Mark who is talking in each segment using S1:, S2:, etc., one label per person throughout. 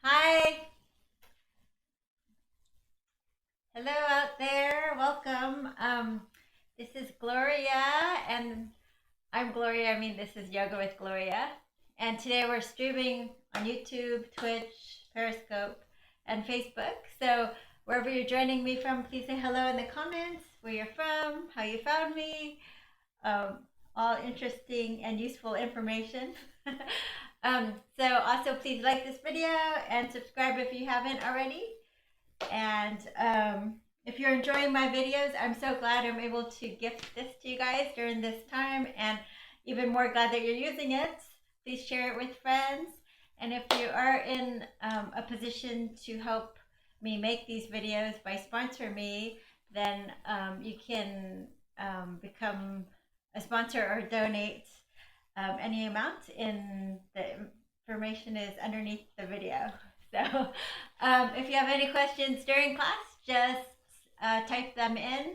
S1: Hi, hello out there. Welcome. This is Gloria, and I'm Gloria. This is Yoga with Gloria. And today we're streaming on YouTube, Twitch, Periscope, and Facebook. So wherever you're joining me from, please say hello in the comments, where you're from, how you found me, um, all interesting and useful information. So also please like this video and subscribe if you haven't already. And if you're enjoying my videos, I'm so glad I'm able to gift this to you guys during this time, and even more glad that you're using it. Please share it with friends. And if you are in a position to help me make these videos by sponsoring me, then you can become a sponsor or donate any amount. In the information is underneath the video. So if you have any questions during class, just type them in,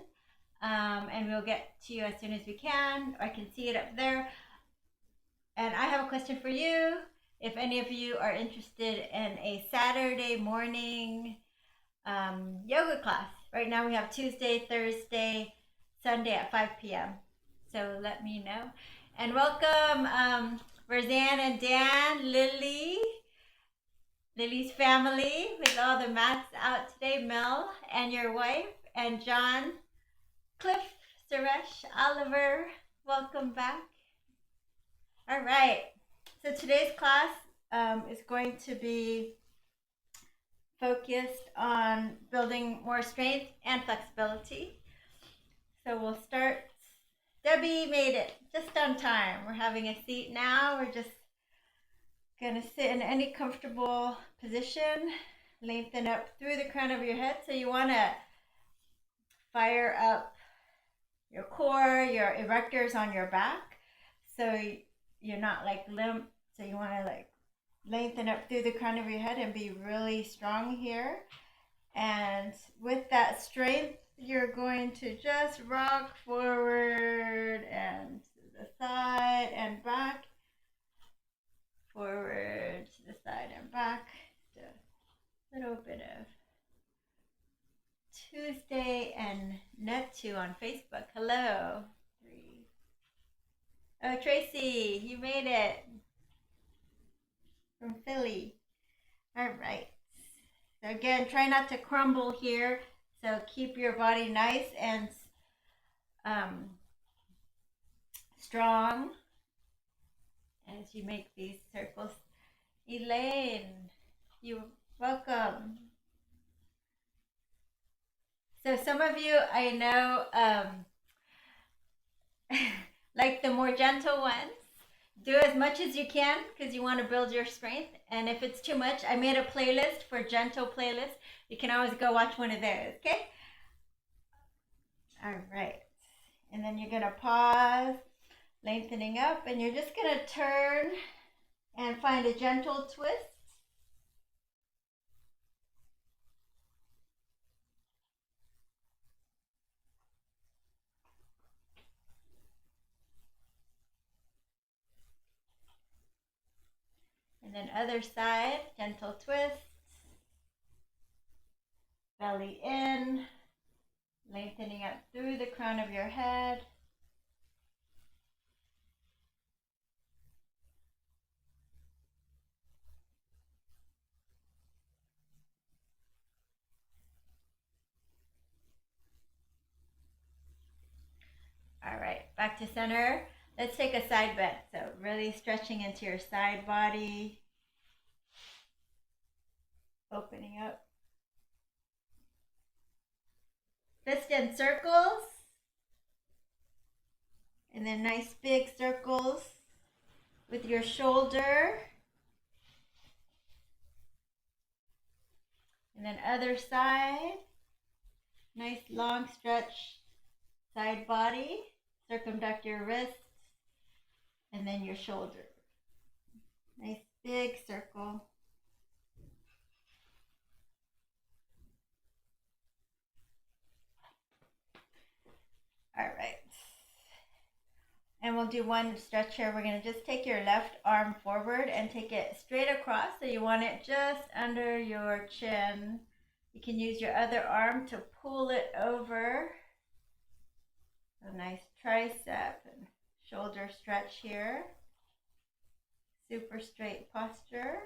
S1: and we'll get to you as soon as we can. I can see it up there. And I have a question for you. If any of you are interested in a Saturday morning yoga class, right now we have Tuesday, Thursday, Sunday at 5 p.m. So let me know. And welcome, Roseanne and Dan, Lily's family with all the mats out today, Mel and your wife, and John, Cliff, Suresh, Oliver, welcome back. All right, so today's class is going to be focused on building more strength and flexibility. So we'll start. Debbie made it just on time. We're having a seat now. We're just gonna sit in any comfortable position, lengthen up through the crown of your head. So you wanna fire up your core, your erectors on your back, so you're not like limp. So you wanna like lengthen up through the crown of your head and be really strong here. And with that strength, you're going to just rock forward and to the side and back, forward to the side and back. Just a little bit of Tuesday and Net2 on Facebook. Hello. Oh, Tracy, you made it from Philly. All right. So again, try not to crumble here. So keep your body nice and strong as you make these circles. Elaine, you're welcome. So some of you I know like the more gentle ones. Do as much as you can because you want to build your strength. And if it's too much, I made a playlist for gentle playlists. You can always go watch one of those, okay? All right. And then you're going to pause, lengthening up, and you're just going to turn and find a gentle twist. And then other side, gentle twist. Belly in, lengthening up through the crown of your head. All right, back to center. Let's take a side bend. So really stretching into your side body, opening up. Fist in circles, and then nice big circles with your shoulder. And then other side, nice long stretch, side body, circumduct your wrists, and then your shoulder. Nice big circle. All right. And we'll do one stretch here. We're going to just take your left arm forward and take it straight across. So you want it just under your chin. You can use your other arm to pull it over. A nice tricep and shoulder stretch here. Super straight posture.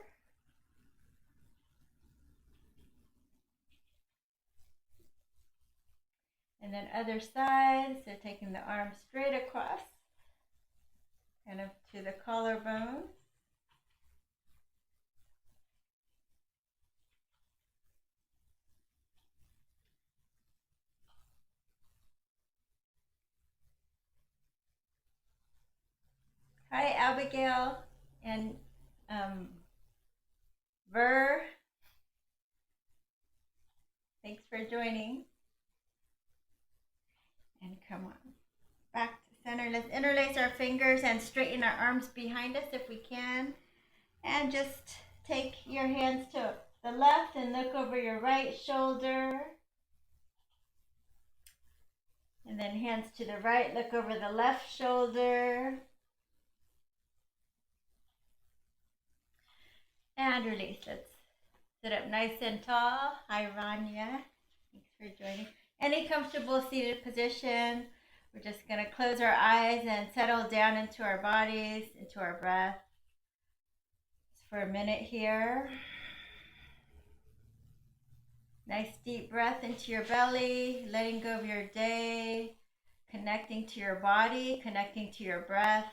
S1: And then other side, so taking the arm straight across, kind of to the collarbone. Hi, Abigail and Ver. Thanks for joining. And come on, back to center. Let's interlace our fingers and straighten our arms behind us if we can. And just take your hands to the left and look over your right shoulder. And then hands to the right, look over the left shoulder. And release. Let's sit up nice and tall. Hi, Rania. Thanks for joining. Any comfortable seated position. We're just going to close our eyes and settle down into our bodies, into our breath. Just for a minute here. Nice deep breath into your belly, letting go of your day, connecting to your body, connecting to your breath.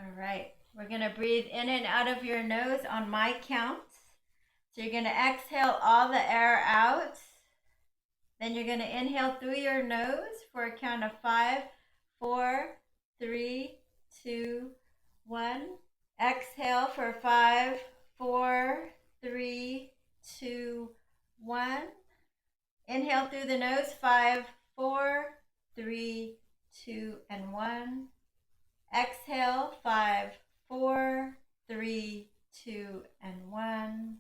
S1: All right, we're going to breathe in and out of your nose on my count. So you're going to exhale all the air out. Then you're going to inhale through your nose for a count of 5, 4, 3, 2, 1. Exhale for 5, 4, 3, 2, 1. Inhale through the nose, 5, 4, 3, 2, and 1. Exhale, 5, 4, 3, 2, and 1.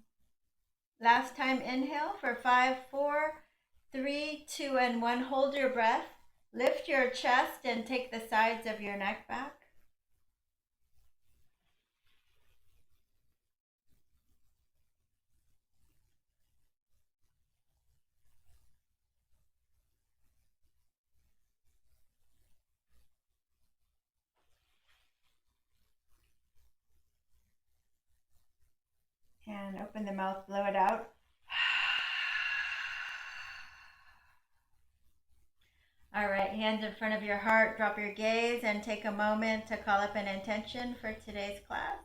S1: Last time, inhale for 5, 4, 3, 2, and 1. Hold your breath. Lift your chest and take the sides of your neck back. And open the mouth, blow it out. All right, hands in front of your heart, drop your gaze and take a moment to call up an intention for today's class.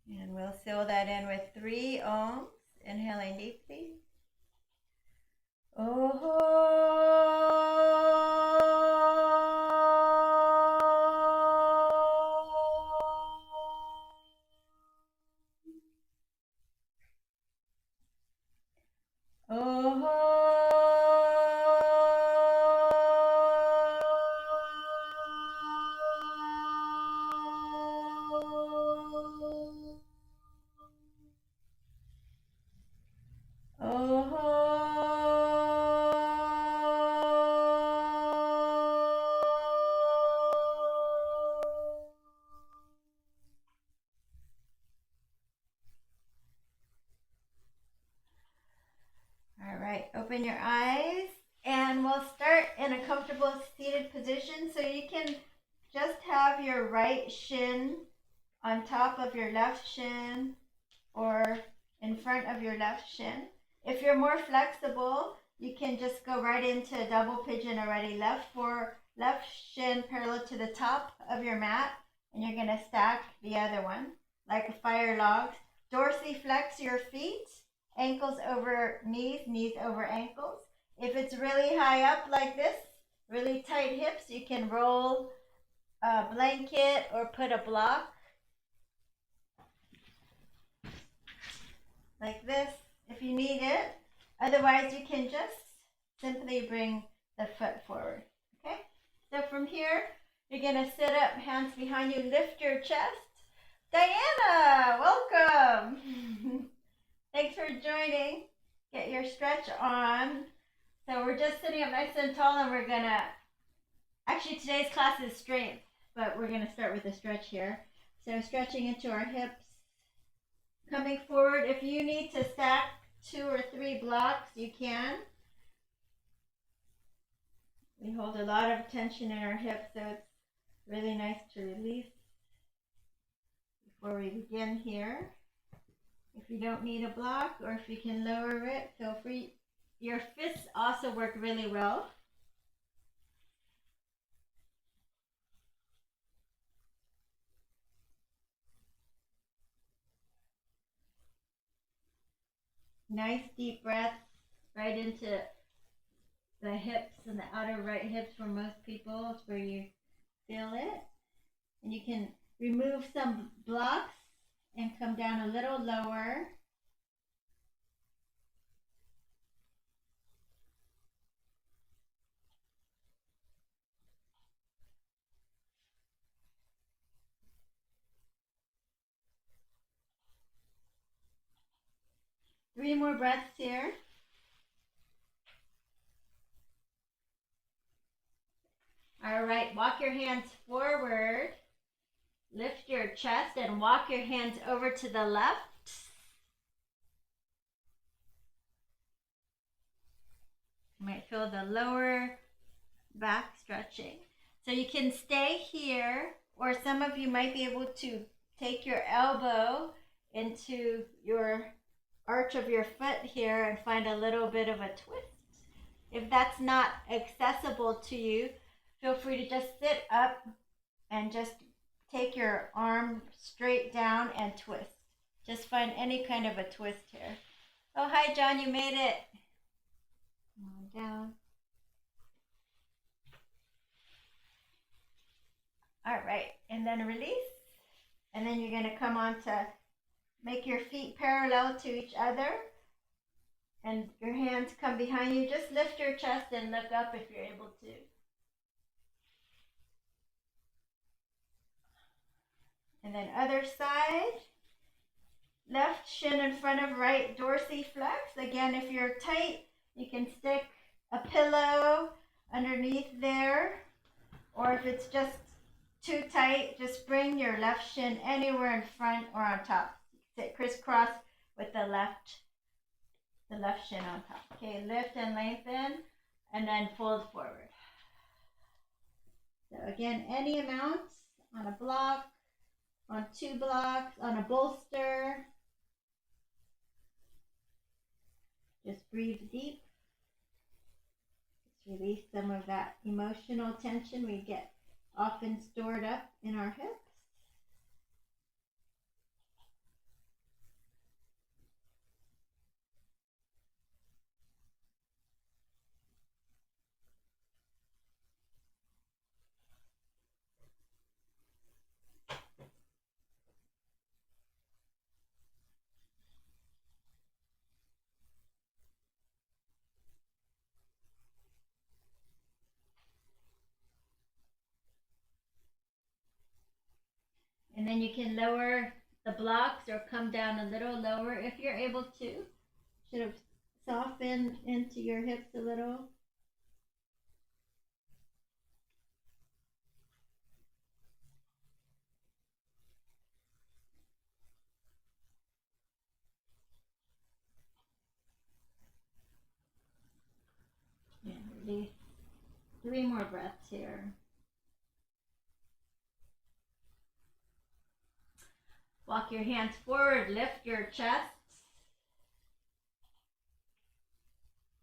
S1: And we'll seal that in with 3 ohms, inhaling deeply. Open your eyes and we'll start in a comfortable seated position. So you can just have your right shin on top of your left shin or in front of your left shin. If you're more flexible, you can just go right into double pigeon already. Left shin parallel to the top of your mat, and you're going to stack the other one like a fire log. Dorsiflex your feet ankles over knees, knees over ankles. If it's really high up like this, really tight hips, you can roll a blanket or put a block like this if you need it. Otherwise, you can just simply bring the foot forward. Okay? So from here, you're going to sit up, hands behind you, lift your chest. Diana, welcome. Thanks for joining. Get your stretch on. So we're just sitting up nice and tall, and we're going to, actually today's class is strength, but we're going to start with a stretch here. So stretching into our hips. Coming forward, if you need to stack 2 or 3 blocks, you can. We hold a lot of tension in our hips, so it's really nice to release before we begin here. If you don't need a block, or if you can lower it, feel free. Your fists also work really well. Nice deep breaths right into the hips and the outer right hips for most people. It's where you feel it. And you can remove some blocks and come down a little lower. Three more breaths here. All right, walk your hands forward. Lift your chest and walk your hands over to the left. You might feel the lower back stretching. So you can stay here, or some of you might be able to take your elbow into your arch of your foot here and find a little bit of a twist. If that's not accessible to you, feel free to just sit up and just take your arm straight down and twist. Just find any kind of a twist here. Oh, hi, John, you made it. Come on down. All right, and then release. And then you're going to come on to make your feet parallel to each other. And your hands come behind you. Just lift your chest and look up if you're able to. And then other side. Left shin in front of right dorsiflex. Again, if you're tight, you can stick a pillow underneath there. Or if it's just too tight, just bring your left shin anywhere in front or on top. Sit crisscross with the left shin on top. Okay, lift and lengthen, and then fold forward. So again, any amount on a block, on 2 blocks, on a bolster. Just breathe deep. Just release some of that emotional tension we get often stored up in our hips. And then you can lower the blocks or come down a little lower if you're able to. Should have softened into your hips a little. And release. 3 more breaths here. Walk your hands forward, lift your chest.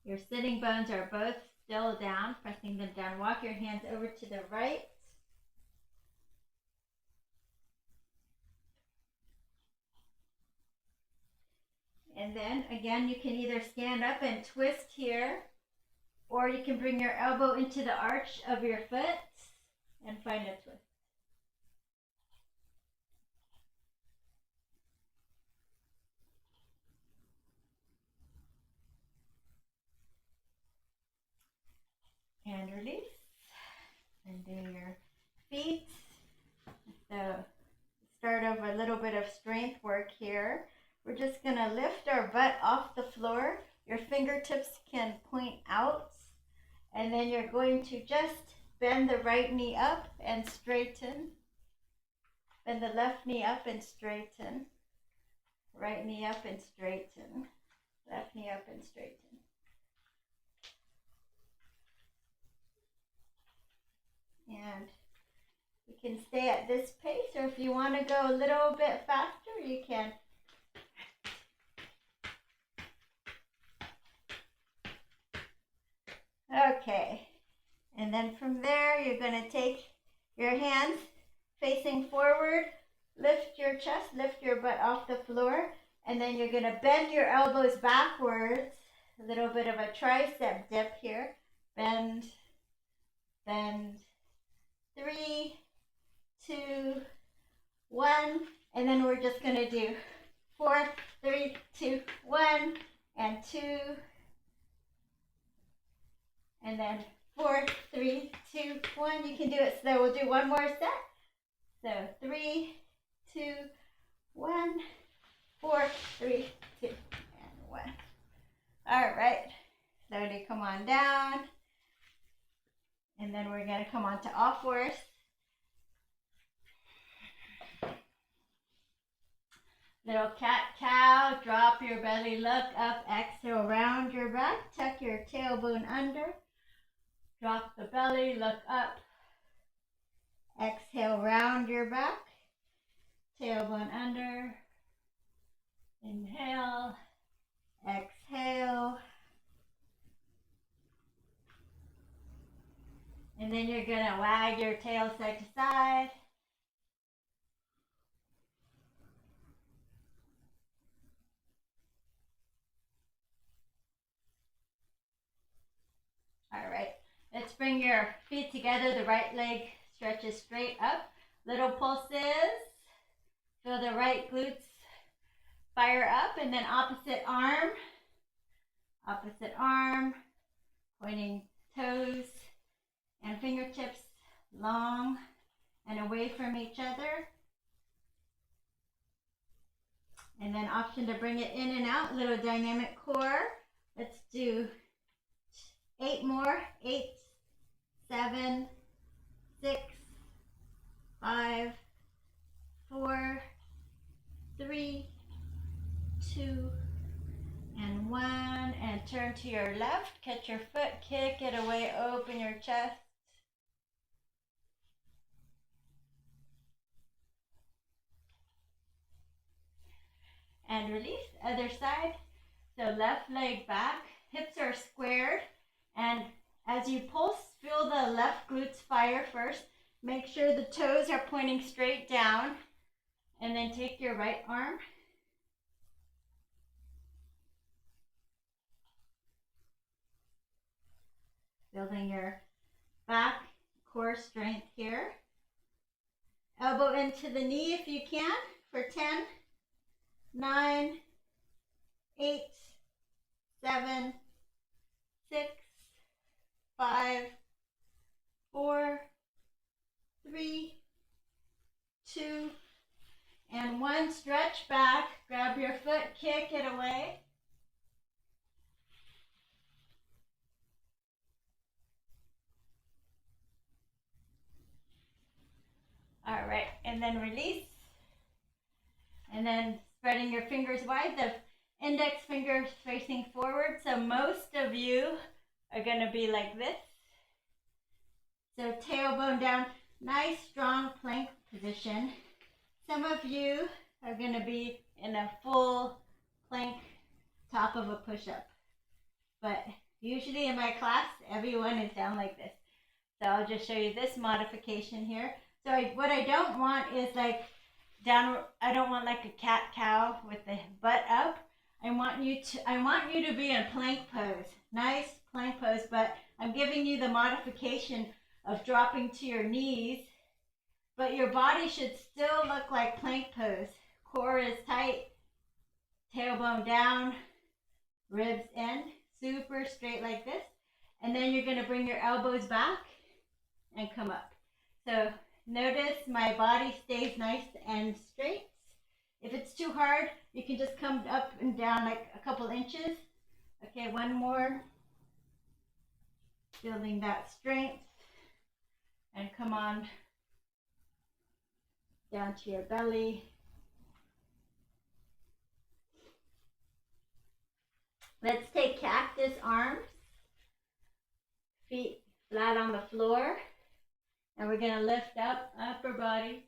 S1: Your sitting bones are both still down, pressing them down. Walk your hands over to the right. And then again, you can either stand up and twist here, or you can bring your elbow into the arch of your foot and find a twist. And release. And do your feet. So start of a little bit of strength work here. We're just going to lift our butt off the floor. Your fingertips can point out. And then you're going to just bend the right knee up and straighten. Bend the left knee up and straighten. Right knee up and straighten. Left knee up and straighten. And you can stay at this pace, or if you want to go a little bit faster, you can. Okay, and then from there, you're going to take your hands facing forward, lift your chest, lift your butt off the floor, and then you're going to bend your elbows backwards, a little bit of a tricep dip here, bend, bend, 3, 2, 1, and then we're just going to do 4, 3, 2, 1, and 2, and then 4, 3, 2, 1. You can do it slow. We'll do one more set. So 3, 2, 1, 4, 3, 2, and 1. All right. Slowly come on down. And then we're going to come on to all fours. Little cat-cow. Drop your belly, look up, exhale, round your back. Tuck your tailbone under. Drop the belly, look up. Exhale, round your back. Tailbone under. Inhale. Exhale. And then you're going to wag your tail side to side. All right, let's bring your feet together. The right leg stretches straight up. Little pulses. Feel the right glutes fire up, and then opposite arm. Opposite arm. Pointing toes and fingertips long and away from each other. And then option to bring it in and out, little dynamic core. Let's do 8 more. 8, 7, 6, 5, 4, 3, 2, and 1. And turn to your left. Catch your foot, kick it away, open your chest. And release. Other side. So left leg back, hips are squared, and as you pulse, feel the left glutes fire first. Make sure the toes are pointing straight down, and then take your right arm. Building your back core strength here. Elbow into the knee if you can for 10, 9, 8, 7, 6, 5, 4, 3, 2, and 1. Stretch back, grab your foot, kick it away. All right, and then release. And then spreading your fingers wide, the index fingers facing forward. So most of you are going to be like this. So tailbone down, nice strong plank position. Some of you are going to be in a full plank top of a push-up. But usually in my class, everyone is down like this. So I'll just show you this modification here. So what I don't want is like down, I don't want like a cat-cow with the butt up. I want you to be in plank pose. Nice plank pose, but I'm giving you the modification of dropping to your knees, but your body should still look like plank pose. Core is tight, tailbone down, ribs in, super straight like this. And then you're going to bring your elbows back and come up. So notice my body stays nice and straight. If it's too hard, you can just come up and down like a couple inches. Okay, one more. Building that strength. And come on down to your belly. Let's take cactus arms. Feet flat on the floor. And we're going to lift up upper body.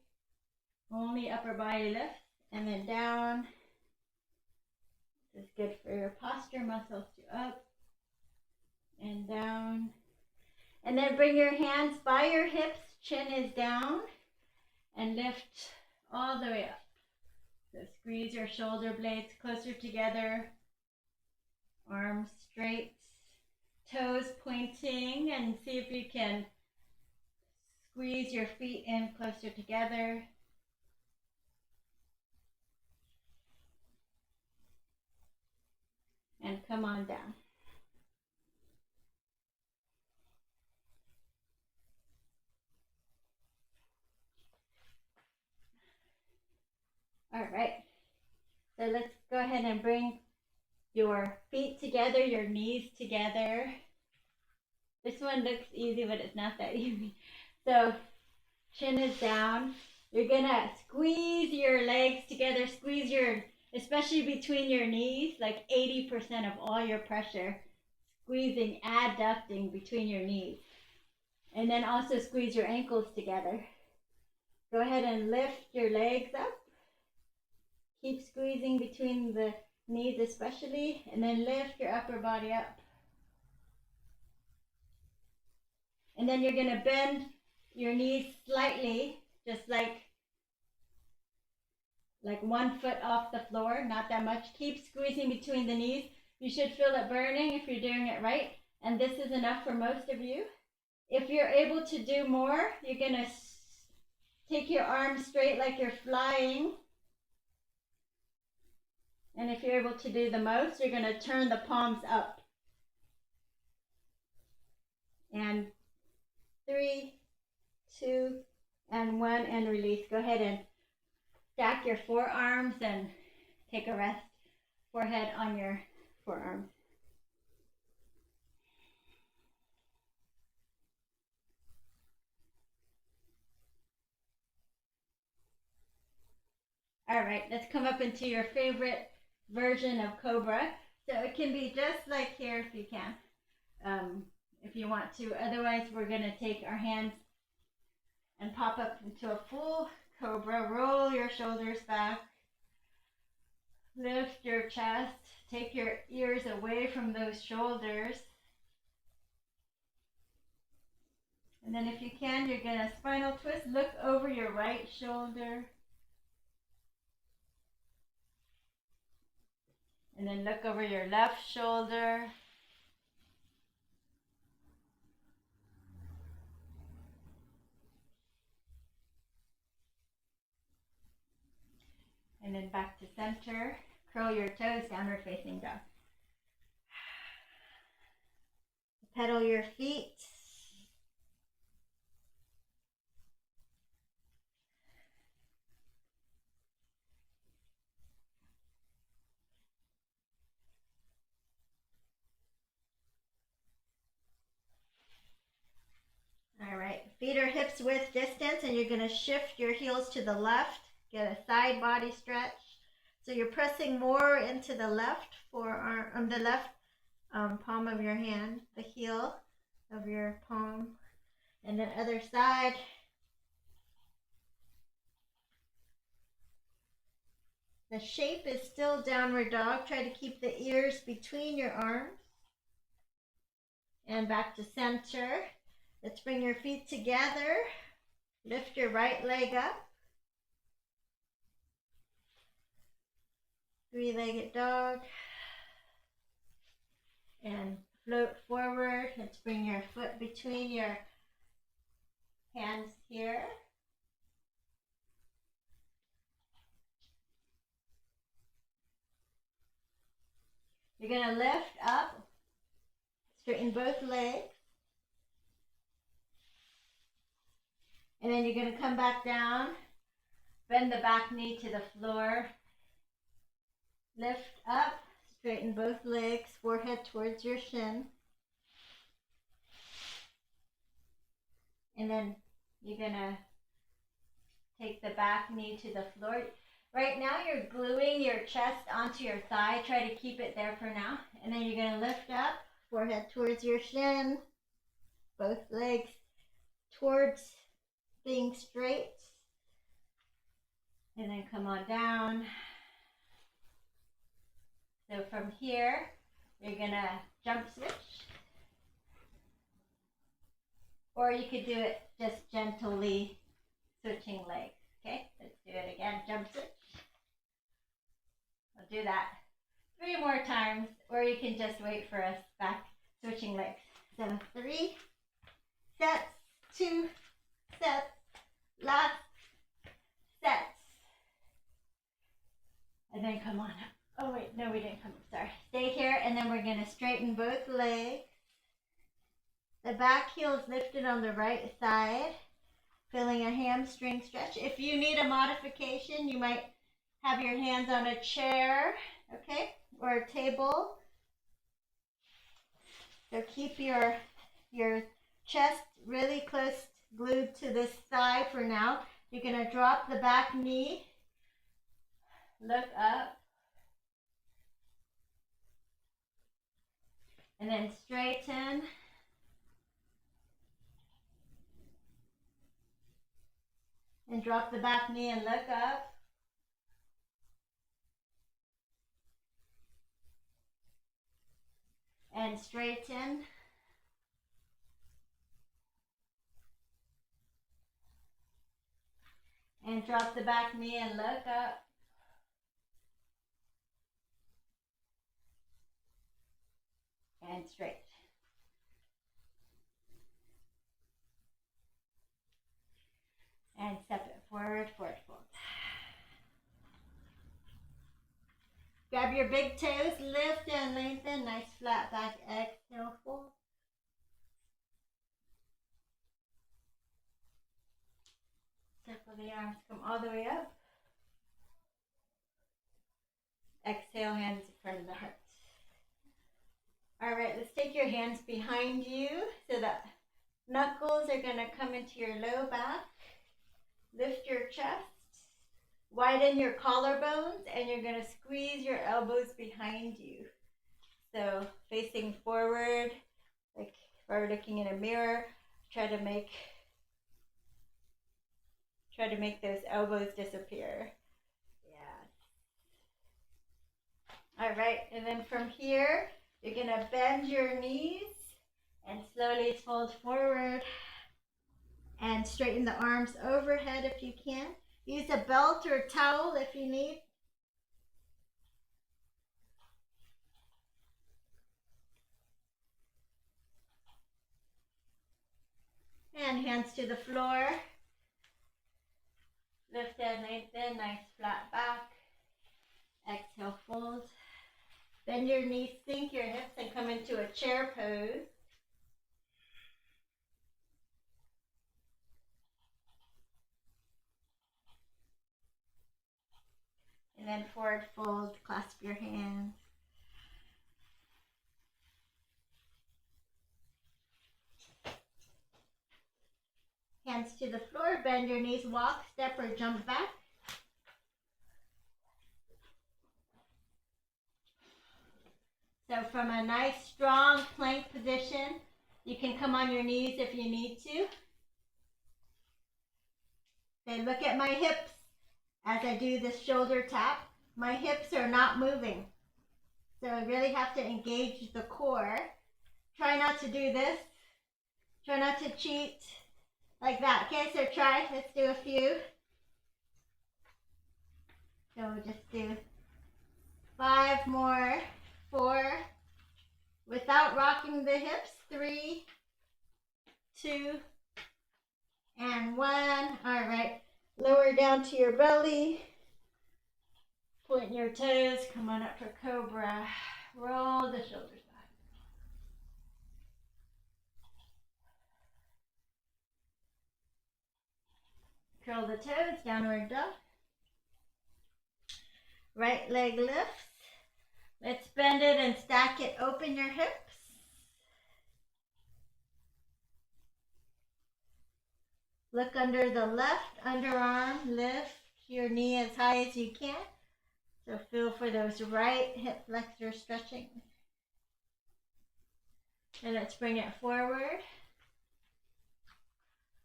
S1: Only upper body lift. And then down. This is good for your posture muscles to up and down. And then bring your hands by your hips, chin is down, and lift all the way up. So squeeze your shoulder blades closer together, arms straight, toes pointing, and see if you can squeeze your feet in closer together. And come on down. All right, so let's go ahead and bring your feet together, your knees together. This one looks easy, but it's not that easy. So chin is down. You're gonna squeeze your legs together, squeeze your, especially between your knees, like 80% of all your pressure, squeezing, adducting between your knees. And then also squeeze your ankles together. Go ahead and lift your legs up. Keep squeezing between the knees especially, and then lift your upper body up. And then you're going to bend your knees slightly, just like 1 foot off the floor, not that much. Keep squeezing between the knees. You should feel it burning if you're doing it right, and this is enough for most of you. If you're able to do more, you're going to take your arms straight like you're flying. And if you're able to do the most, you're going to turn the palms up. And 3, 2, and 1, and release. Go ahead and stack your forearms and take a rest. Forehead on your forearms. All right, let's come up into your favorite version of Cobra. So it can be just like here if you can, if you want to. Otherwise, we're going to take our hands and pop up into a full Cobra. Roll your shoulders back. Lift your chest. Take your ears away from those shoulders. And then if you can, you're going to spinal twist. Look over your right shoulder. And then look over your left shoulder. And then back to center. Curl your toes, downward facing dog. Pedal your feet. All right, feet or hips width distance, and you're going to shift your heels to the left. Get a side body stretch. So you're pressing more into the left forearm, the left palm of your hand, the heel of your palm, and then other side. The shape is still downward dog. Try to keep the ears between your arms. And back to center. Let's bring your feet together. Lift your right leg up. three-legged dog. And float forward. Let's bring your foot between your hands here. You're going to lift up, straighten both legs. And then you're going to come back down, bend the back knee to the floor. Lift up, straighten both legs, forehead towards your shin. And then you're going to take the back knee to the floor. Right now you're gluing your chest onto your thigh. Try to keep it there for now. And then you're going to lift up, forehead towards your shin, both legs towards being straight. And then come on down. So from here, you're going to jump switch. Or you could do it just gently switching legs. Okay, let's do it again. Jump switch. We'll do that 3 more times, or you can just wait for us back switching legs. So 3 sets, 2 sets, last sets. And then come on up. Oh wait, no, we didn't come up, sorry. Stay here, and then we're going to straighten both legs. The back heel is lifted on the right side, feeling a hamstring stretch. If you need a modification, you might have your hands on a chair, okay, or a table. So keep your chest really close, glued to this thigh for now. You're going to drop the back knee, look up, and then straighten. And drop the back knee and look up. And straighten. And drop the back knee and look up. And straight. And step it forward, forward fold. Grab your big toes, lift and lengthen, nice flat back, exhale, fold. Circle the arms, come all the way up. Exhale, hands in front of the heart. All right, let's take your hands behind you so that knuckles are going to come into your low back. Lift your chest, widen your collarbones, and you're going to squeeze your elbows behind you. So facing forward, like if I were looking in a mirror, try to make those elbows disappear. Yeah. All right, and then from here, you're going to bend your knees and slowly fold forward. And straighten the arms overhead if you can. Use a belt or a towel if you need. And hands to the floor. Lift and lengthen, nice flat back. Exhale, fold. Bend your knees, sink your hips, and come into a chair pose. And then forward fold, clasp your hands. Hands to the floor, bend your knees, walk, step, or jump back. So from a nice, strong plank position, you can come on your knees if you need to. Then look at my hips as I do this shoulder tap. My hips are not moving. So I really have to engage the core. Try not to do this. Try not to cheat like that. Okay, so try. Let's do a few. So we'll just do 5 more. 4. Without rocking the hips. 3, 2, and 1. All right. Lower down to your belly. Point your toes. Come on up for cobra. Roll the shoulders back. Curl the toes. Downward dog. Right leg lifts. Let's bend it and stack it. Open your hips. Look under the left underarm. Lift your knee as high as you can. So feel for those right hip flexors stretching. And let's bring it forward.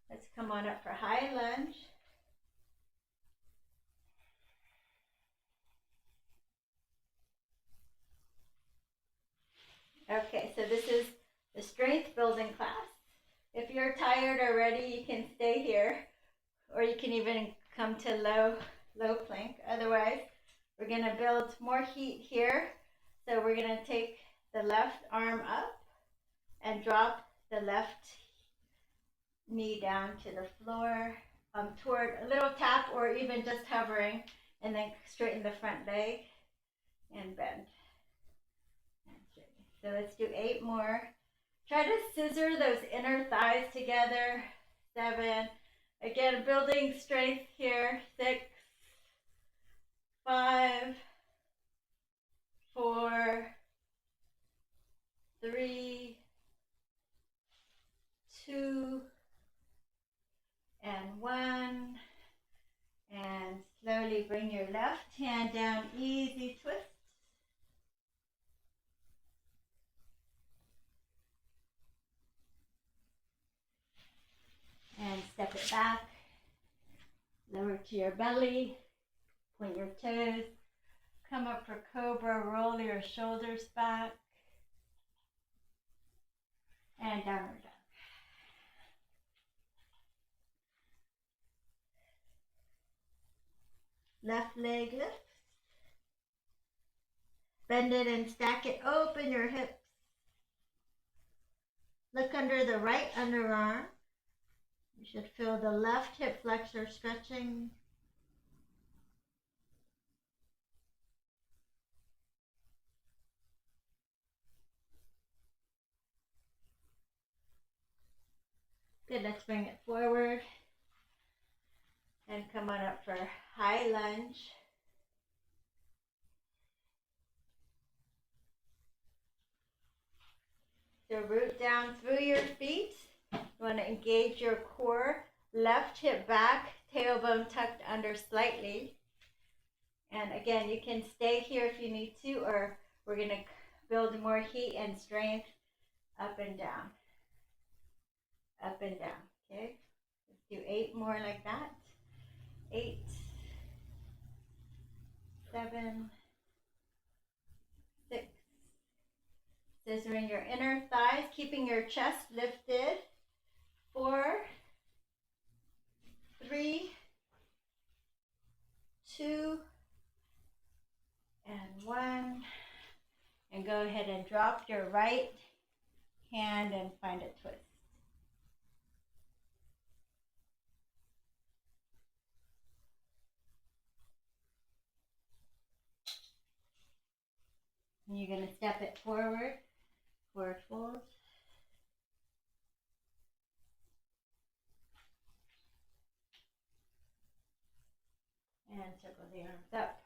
S1: Let's come on up for high lunge. Okay, so this is the strength building class. If you're tired already, you can stay here, or you can even come to low plank. Otherwise, we're going to build more heat here. So we're going to take the left arm up and drop the left knee down to the floor, toward a little tap or even just hovering, and then straighten the front leg and bend. So let's do 8 more. Try to scissor those inner thighs together. 7. Again, building strength here. 6, 5, 4, 3, 2, and 1. And slowly bring your left hand down, easy twist. And step it back, lower to your belly, point your toes, come up for cobra, roll your shoulders back, and downward dog. Left leg lifts. Bend it and stack it, open your hips. Look under the right underarm. You should feel the left hip flexor stretching. Good, let's bring it forward. And come on up for high lunge. So root down through your feet. You want to engage your core. Left hip back, tailbone tucked under slightly. And again, you can stay here if you need to, or we're going to build more heat and strength up and down. Up and down, okay? Let's do 8 more like that. 8, 7, 6. Scissoring your inner thighs, keeping your chest lifted. 4, 3, 2, and 1. And go ahead and drop your right hand and find a twist. And you're going to step it forward fold. And circle the arms up.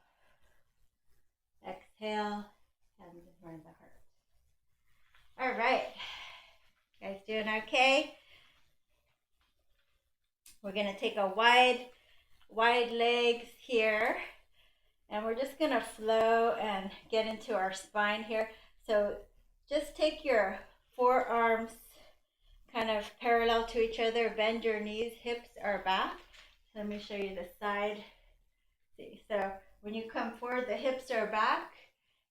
S1: Exhale, hands in front of the heart. All right. You guys doing okay? We're going to take a wide legs here. And we're just going to flow and get into our spine here. So just take your forearms kind of parallel to each other. Bend your knees, hips are back. So let me show you the side. See, so when you come forward, the hips are back.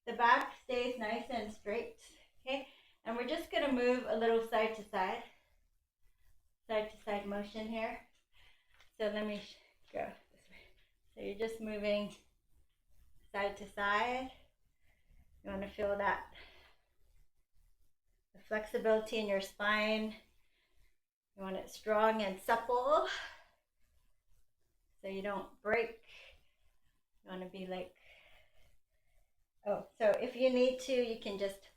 S1: The back stays nice and straight. Okay, and we're just going to move a little side to side motion here. So let me go this way. So you're just moving side to side. You want to feel that the flexibility in your spine. You want it strong and supple so you don't break. You want to be like, oh, so if you need to, you can just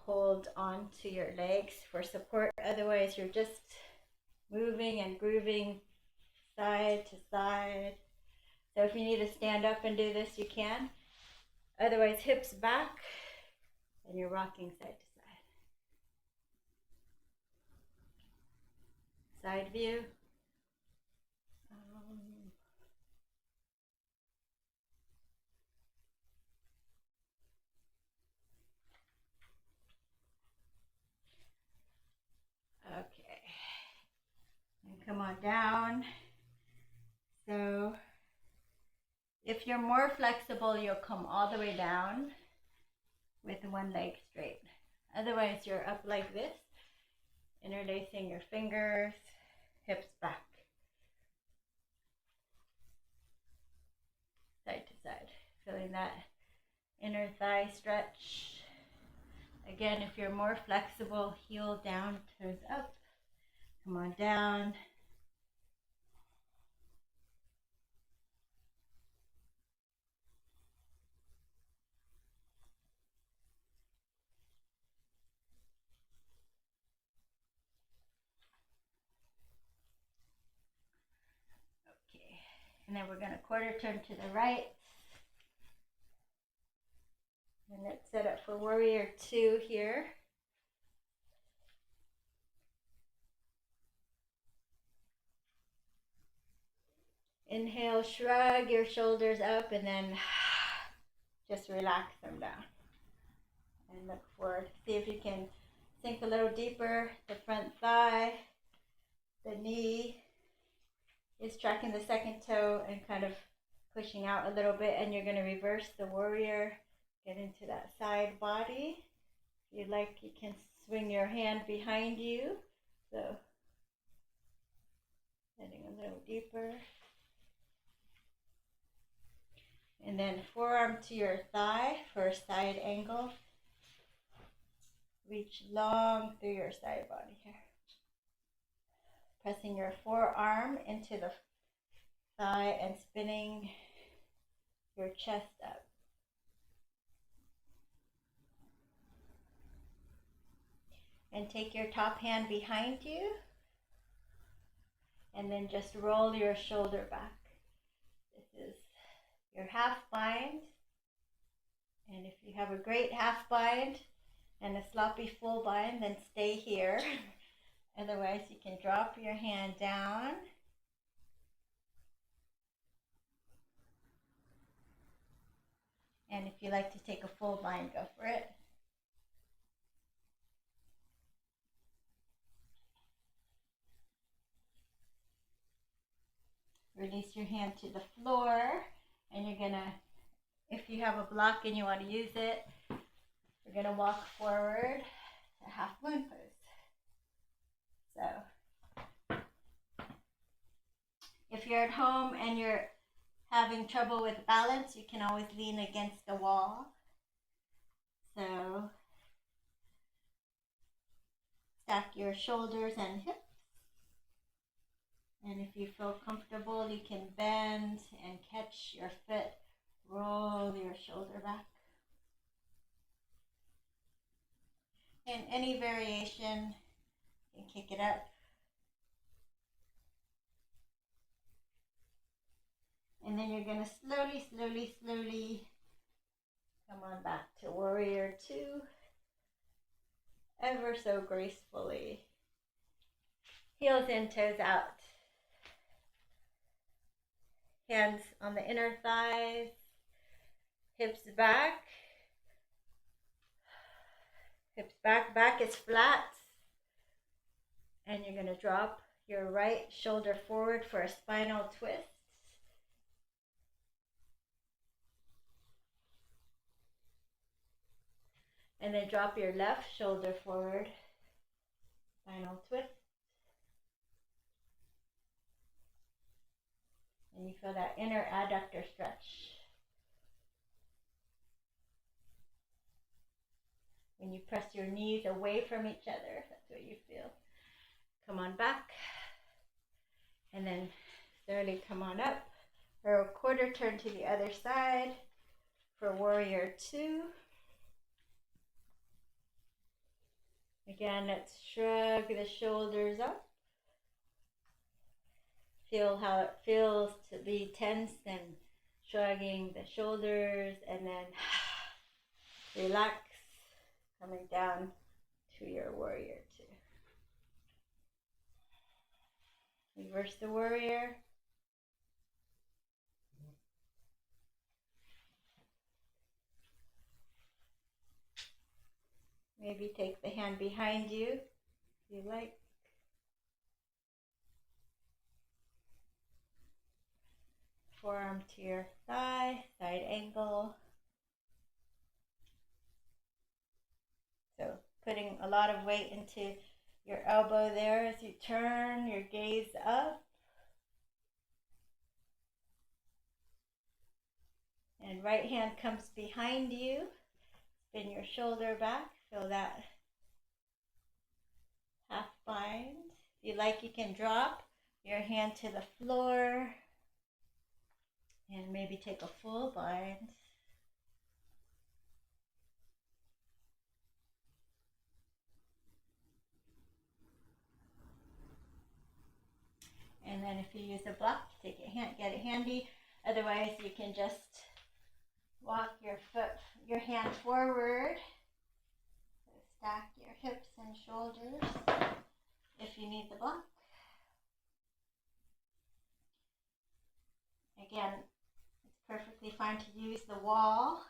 S1: hold on to your legs for support. Otherwise, you're just moving and grooving side to side. So if you need to stand up and do this, you can. Otherwise, hips back and you're rocking side to side. Side view. Okay. And come on down. So if you're more flexible, you'll come all the way down with one leg straight. Otherwise, you're up like this, interlacing your fingers, hips back, side to side. Feeling that inner thigh stretch. Again, if you're more flexible, heel down, toes up. Come on down. Okay, and then we're going to quarter turn to the right. And let's set up for warrior two here. Inhale, shrug your shoulders up, and then just relax them down. And look forward. See if you can sink a little deeper. The front thigh, the knee is tracking the second toe and kind of pushing out a little bit. And you're going to reverse the warrior. Get into that side body. If you'd like, you can swing your hand behind you. So, heading a little deeper. And then forearm to your thigh for a side angle. Reach long through your side body here. Pressing your forearm into the thigh and spinning your chest up. And take your top hand behind you. And then just roll your shoulder back. This is your half bind. And if you have a great half bind and a sloppy full bind, then stay here. Otherwise, you can drop your hand down. And if you like to take a full bind, go for it. Release your hand to the floor, and you're gonna, if you have a block and you want to use it, we're gonna walk forward to half moon pose. So, if you're at home and you're having trouble with balance, you can always lean against the wall. So, stack your shoulders and hips. And if you feel comfortable, you can bend and catch your foot, roll your shoulder back. And any variation, you can kick it up. And then you're going to slowly come on back to warrior two, ever so gracefully. Heels in, toes out. Hands on the inner thighs, hips back, back is flat. And you're going to drop your right shoulder forward for a spinal twist. And then drop your left shoulder forward, spinal twist. And you feel that inner adductor stretch. when you press your knees away from each other. That's what you feel. Come on back. And then slowly come on up. For a quarter turn to the other side for warrior two. Again, let's shrug the shoulders up. Feel how it feels to be tense and shrugging the shoulders, and then relax, coming down to your warrior two. Reverse the warrior. Maybe take the hand behind you if you like. Forearm to your thigh, side angle. So putting a lot of weight into your elbow there as you turn your gaze up. And right hand comes behind you. Spin your shoulder back. Feel that half bind. If you like, you can drop your hand to the floor and maybe take a full bind. And then if you use a block, get it handy. Otherwise, you can just walk your hand forward. So stack your hips and shoulders if you need the block. Again, it's perfectly fine to use the wall.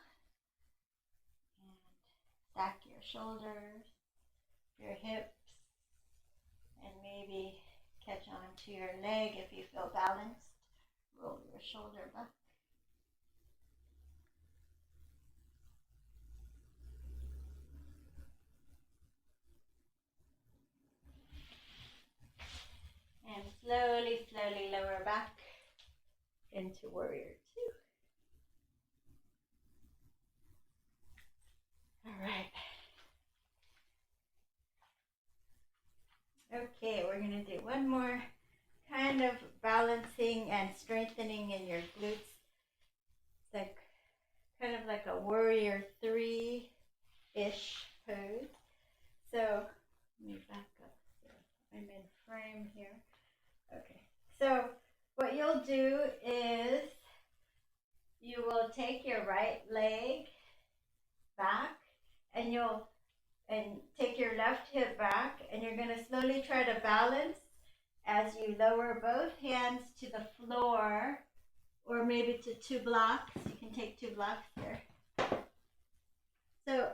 S1: And stack your shoulders, your hips, and maybe catch on to your leg if you feel balanced. Roll your shoulder back. And slowly, slowly lower back into warrior two. All right. Okay, we're going to do one more kind of balancing and strengthening in your glutes. It's like kind of like a warrior three-ish pose. So let me back up so I'm in frame here. Okay, so what you'll do is you will take your right leg back and take your left hip back, and you're going to slowly try to balance as you lower both hands to the floor, or maybe to 2 blocks. You can take 2 blocks here. So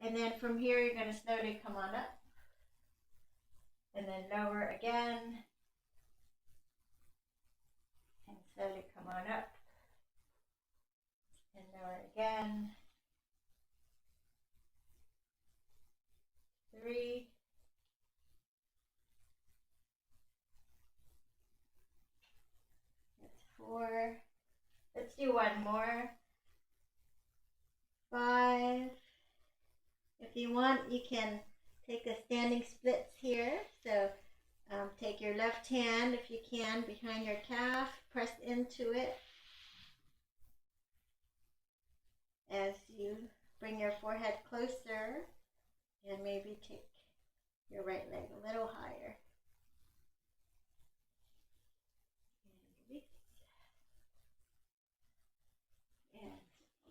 S1: and then from here you're going to slowly come on up, and then lower again, and slowly come on up, and lower again. 3, that's 4. Let's do one more. 5. If you want, you can take a standing splits here. So take your left hand, if you can, behind your calf, press into it as you bring your forehead closer, and maybe take your right leg a little higher. And release. And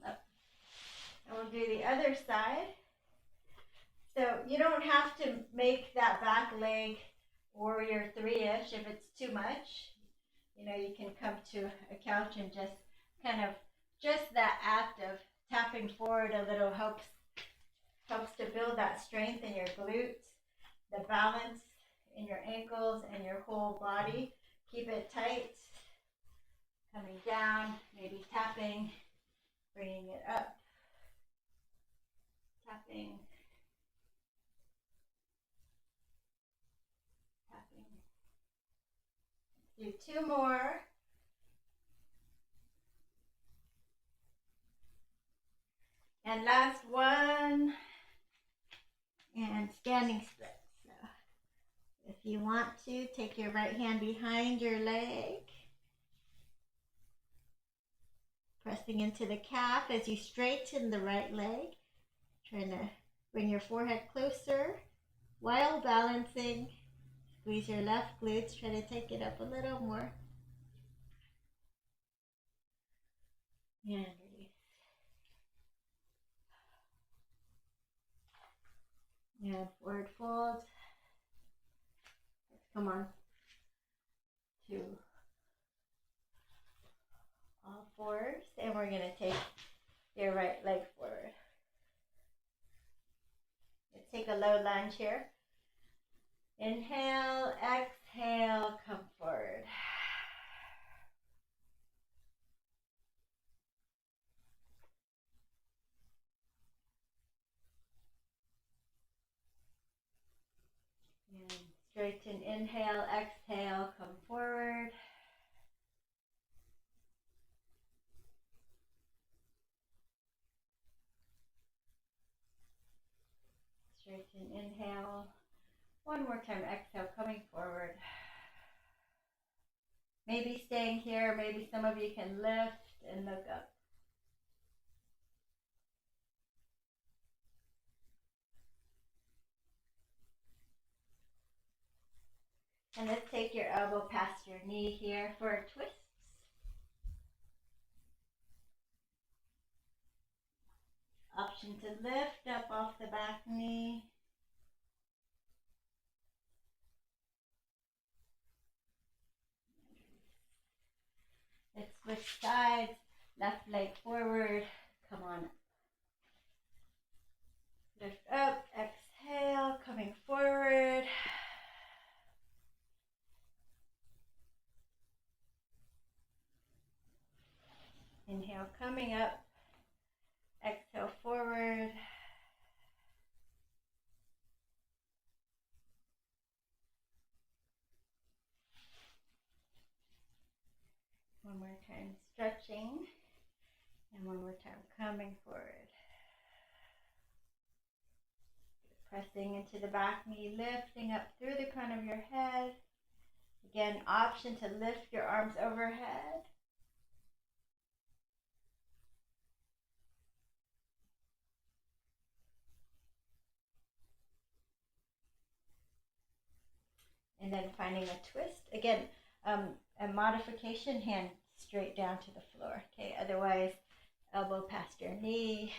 S1: up. And we'll do the other side. So you don't have to make that back leg warrior three-ish if it's too much. You know, you can come to a couch and just that act of tapping forward a little helps to build that strength in your glutes, the balance in your ankles and your whole body. Keep it tight. Coming down, maybe tapping, bringing it up, tapping, tapping. Do 2 more. And last one. And standing split. So if you want to, take your right hand behind your leg, pressing into the calf as you straighten the right leg, trying to bring your forehead closer while balancing. Squeeze your left glutes, try to take it up a little more. And release. And forward fold. Come on. To all fours. And we're going to take your right leg forward. Let's take a low lunge here. Inhale, exhale, come forward. And straighten, inhale, exhale, come forward. Straighten, inhale. One more time, exhale, coming forward. Maybe staying here, maybe some of you can lift and look up. And let's take your elbow past your knee here for a twist. Option to lift up off the back knee. Let's switch sides. Left leg forward. Come on. Lift up. Exhale. Coming forward. Inhale. Coming up. Exhale. Forward. One more time. Stretching. And one more time. Coming forward. Pressing into the back knee, lifting up through the crown of your head. Again, option to lift your arms overhead. And then finding a twist. Again, a modification, hand straight down to the floor. Okay, otherwise, elbow past your knee.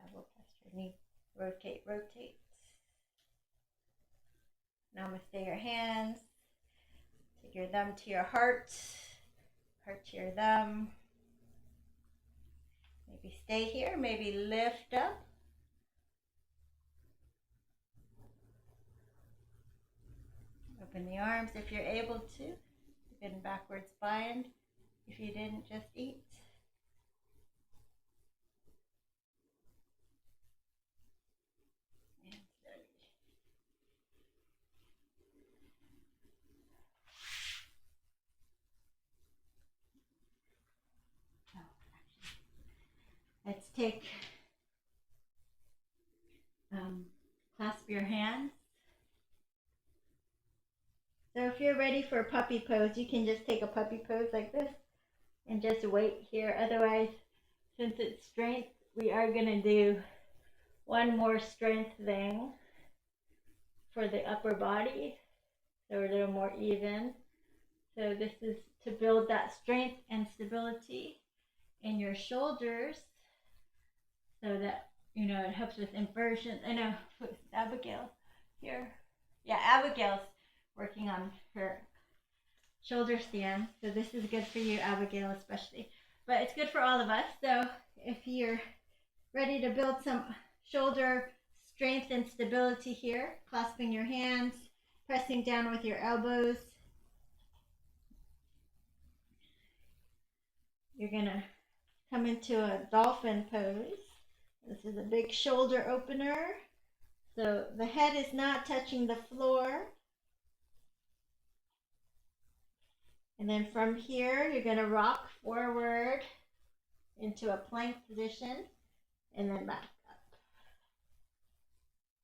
S1: Elbow past your knee. Rotate, rotate. Namaste your hands. Take your thumb to your heart. Heart to your thumb. Maybe stay here, maybe lift up. Open the arms if you're able to. Good backwards bind if you didn't just eat. And slowly. Let's take, clasp your hands. So if you're ready for a puppy pose, you can just take a puppy pose like this and just wait here. Otherwise, since it's strength, we are going to do one more strength thing for the upper body, so we're a little more even. So this is to build that strength and stability in your shoulders so that, you know, it helps with inversion. I know, Abigail here. Yeah, Abigail's working on her shoulder stand. So this is good for you, Abigail, especially. But it's good for all of us. So if you're ready to build some shoulder strength and stability here, clasping your hands, pressing down with your elbows. You're going to come into a dolphin pose. This is a big shoulder opener. So the head is not touching the floor. And then from here, you're going to rock forward into a plank position. and then back up.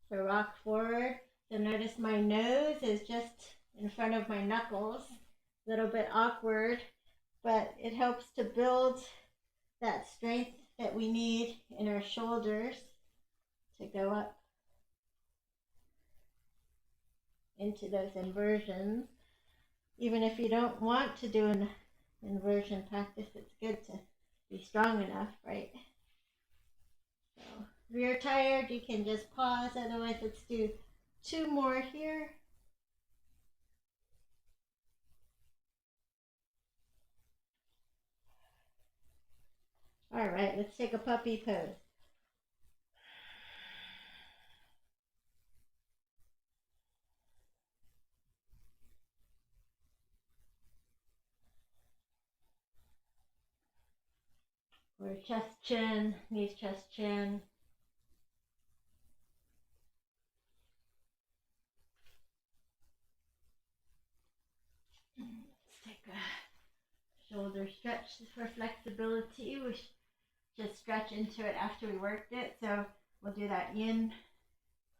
S1: So rock forward. So notice my nose is just in front of my knuckles. A little bit awkward, but it helps to build that strength that we need in our shoulders to go up into those inversions. Even if you don't want to do an inversion practice, it's good to be strong enough, right? So if you're tired, you can just pause. Otherwise, let's do 2 more here. All right, let's take a puppy pose. Or chest, chin, knees, chest, chin. Let's take a shoulder stretch for flexibility. We just stretch into it after we worked it. So we'll do that yin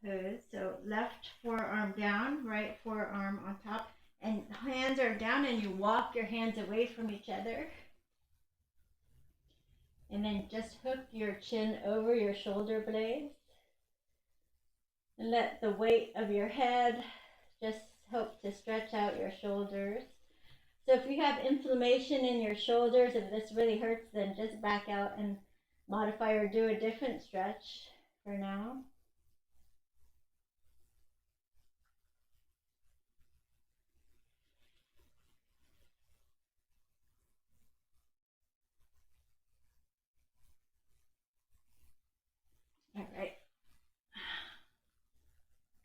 S1: pose. So left forearm down, right forearm on top, and hands are down, and you walk your hands away from each other. And then just hook your chin over your shoulder blades. And let the weight of your head just help to stretch out your shoulders. So if you have inflammation in your shoulders, if this really hurts, then just back out and modify or do a different stretch for now. All right.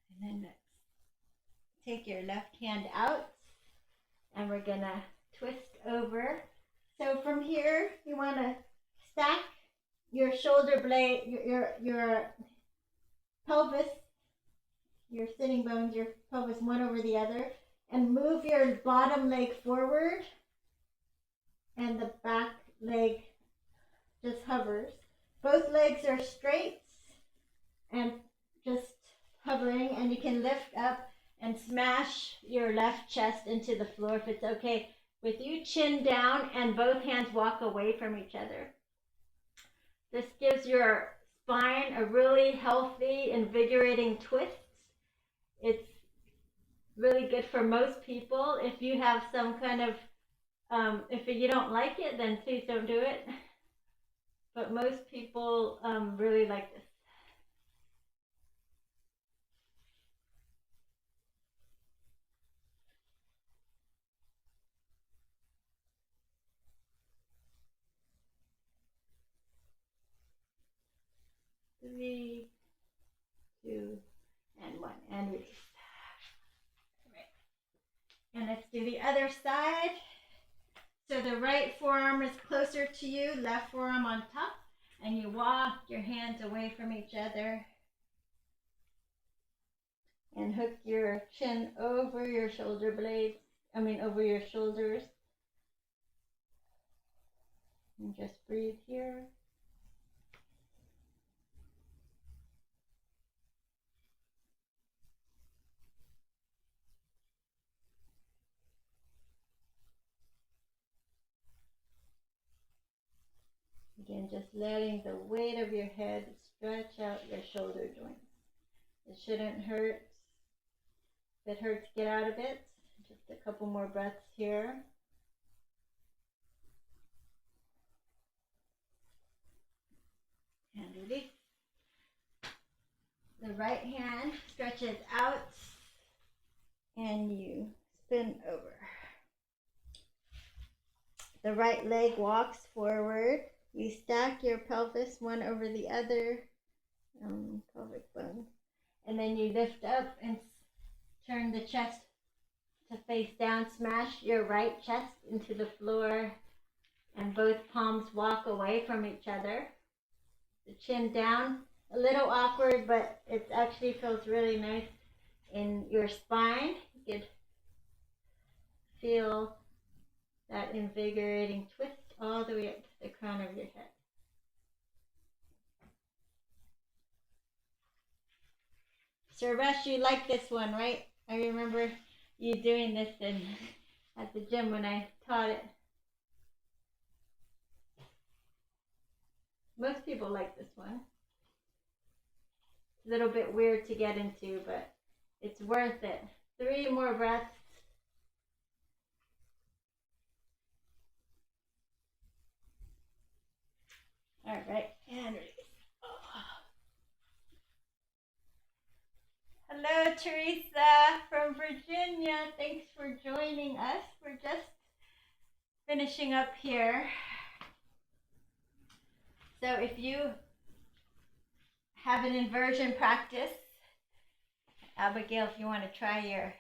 S1: And then next, take your left hand out, and we're gonna twist over. So from here, you want to stack your shoulder blade, your pelvis, your sitting bones, your pelvis one over the other, and move your bottom leg forward, and the back leg just hovers. Both legs are straight and just hovering, and you can lift up and smash your left chest into the floor if it's okay with you. Chin down, and both hands walk away from each other. This gives your spine a really healthy, invigorating twist. It's really good for most people. If you have some kind of, if you don't like it, then please don't do it. But most people really like this. Three, 2, and 1, and release. And let's do the other side. So the right forearm is closer to you, left forearm on top, and you walk your hands away from each other and hook your chin over your shoulder blades, over your shoulders. And just breathe here. Again, just letting the weight of your head stretch out your shoulder joints. It shouldn't hurt. If it hurts, get out of it. Just a couple more breaths here. And release. The right hand stretches out, and you spin over. The right leg walks forward. You stack your pelvis one over the other, pelvic bone. And then you lift up and turn the chest to face down. Smash your right chest into the floor, and both palms walk away from each other. The chin down, a little awkward, but it actually feels really nice in your spine. You could feel that invigorating twist all the way up to the crown of your head. Suresh, you like this one, right? I remember you doing this at the gym when I taught it. Most people like this one. It's a little bit weird to get into, but it's worth it. 3 more breaths. All right, and release. Hello, Teresa from Virginia. Thanks for joining us. We're just finishing up here. So if you have an inversion practice, Abigail, if you want to try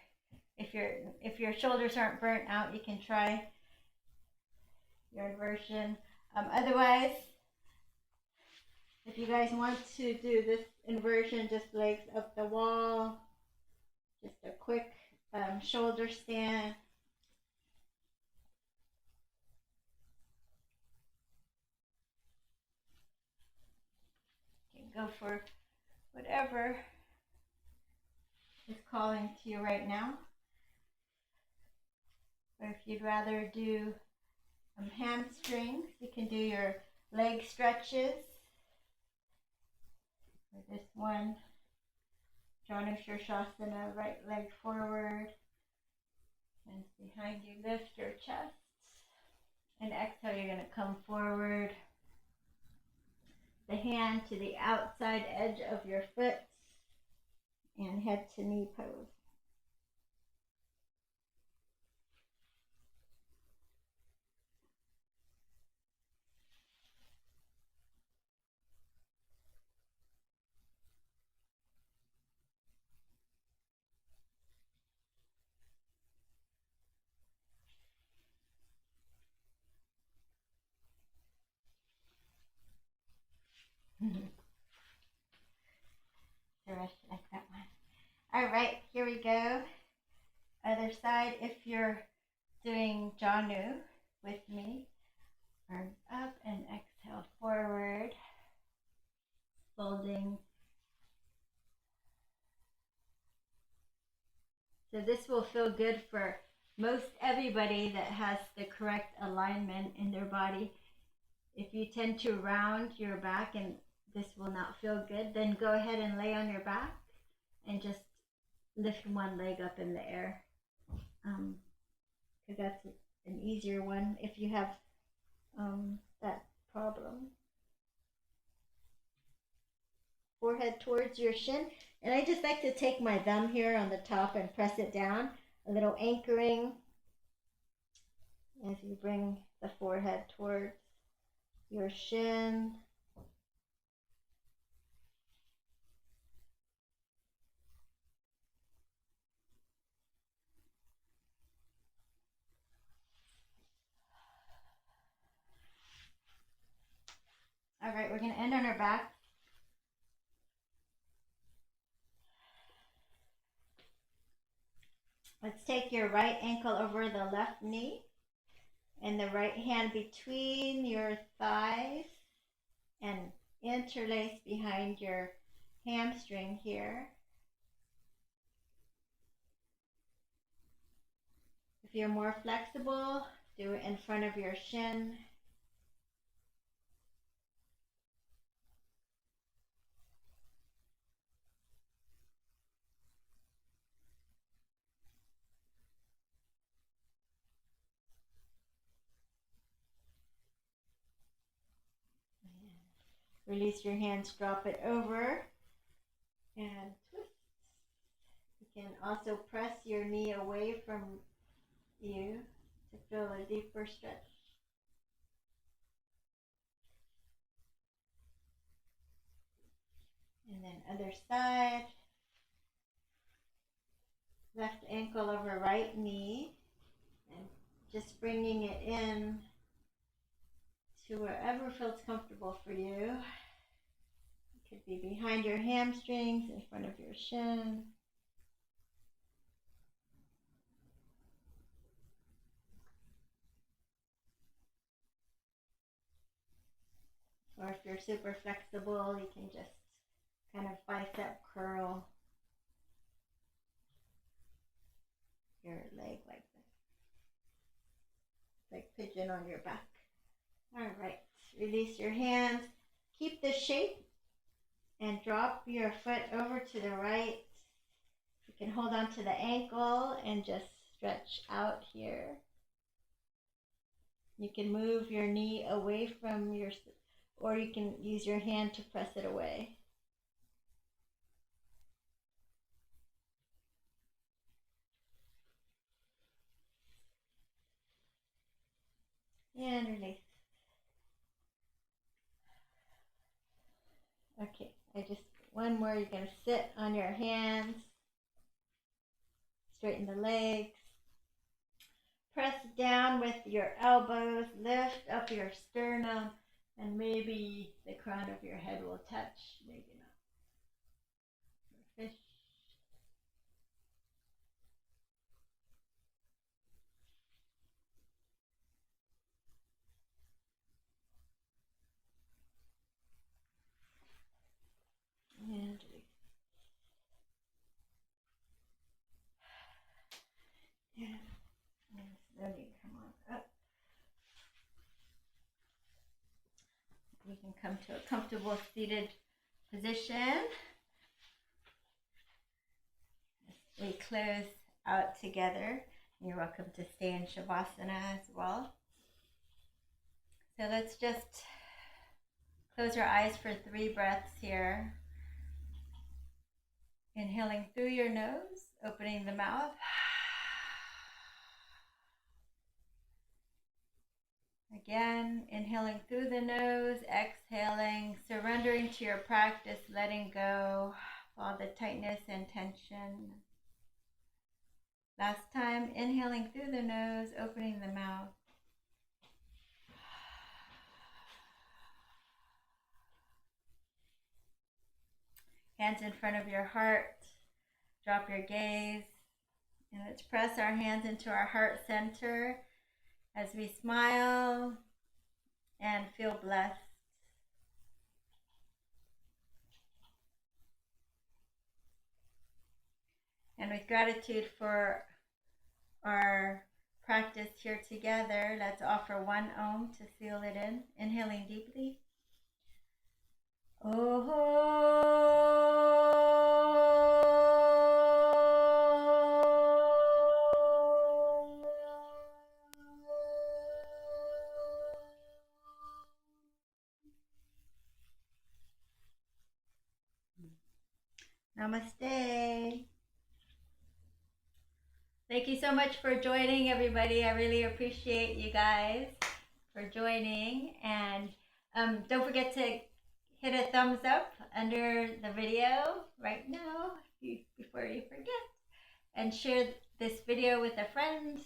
S1: if your shoulders aren't burnt out, you can try your inversion. Otherwise, if you guys want to do this inversion, just legs up the wall, just a quick shoulder stand. You can go for whatever is calling to you right now. Or if you'd rather do hamstrings, you can do your leg stretches. For this one, Janu Shirshasana, right leg forward, hands behind you, lift your chest, and exhale, you're going to come forward, the hand to the outside edge of your foot, and head to knee pose. Suresh, like that one. All right, here we go. Other side, if you're doing Janu with me, arms up and exhale forward, folding. So this will feel good for most everybody that has the correct alignment in their body. If you tend to round your back and this will not feel good, then go ahead and lay on your back and just lift one leg up in the air. Because that's an easier one if you have that problem. Forehead towards your shin. And I just like to take my thumb here on the top and press it down, a little anchoring as you bring the forehead towards your shin. All right, we're going to end on our back. Let's take your right ankle over the left knee and the right hand between your thighs and interlace behind your hamstring here. If you're more flexible, do it in front of your shin. Release your hands, drop it over, and twist. You can also press your knee away from you to feel a deeper stretch. And then other side. Left ankle over right knee, and just bringing it in to wherever feels comfortable for you. It could be behind your hamstrings, in front of your shin. Or if you're super flexible, you can just kind of bicep curl like pigeon on your back. All right, release your hands. Keep the shape and drop your foot over to the right. You can hold on to the ankle and just stretch out here. You can move your knee away from your, or you can use your hand to press it away. And release. Okay, one more. You're going to sit on your hands. Straighten the legs. Press down with your elbows. Lift up your sternum. And maybe the crown of your head will touch. Maybe not. Fish. And slowly come on up. You can come to a comfortable seated position. We close out together. You're welcome to stay in Shavasana as well. So let's just close our eyes for 3 breaths here. Inhaling through your nose, opening the mouth. Again, inhaling through the nose, exhaling, surrendering to your practice, letting go of all the tightness and tension. Last time, inhaling through the nose, opening the mouth. Hands in front of your heart. Drop your gaze. And let's press our hands into our heart center as we smile and feel blessed. And with gratitude for our practice here together, let's offer 1 Om to seal it in. Inhaling deeply. Namaste. Thank you so much for joining, everybody. I really appreciate you guys for joining. And don't forget to hit a thumbs up under the video right now before you forget. And share this video with a friend.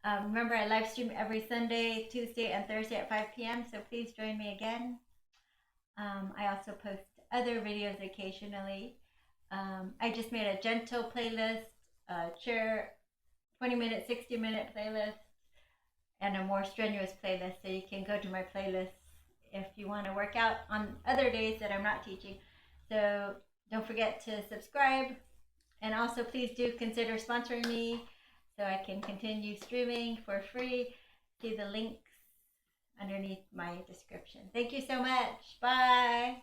S1: Remember, I live stream every Sunday, Tuesday, and Thursday at 5 p.m. So please join me again. I also post other videos occasionally. I just made a gentle playlist, chair 20-minute, 60-minute playlist, and a more strenuous playlist. So you can go to my playlist if you want to work out on other days that I'm not teaching. So don't forget to subscribe. And also please do consider sponsoring me so I can continue streaming for free. See the links underneath my description. Thank you so much. Bye.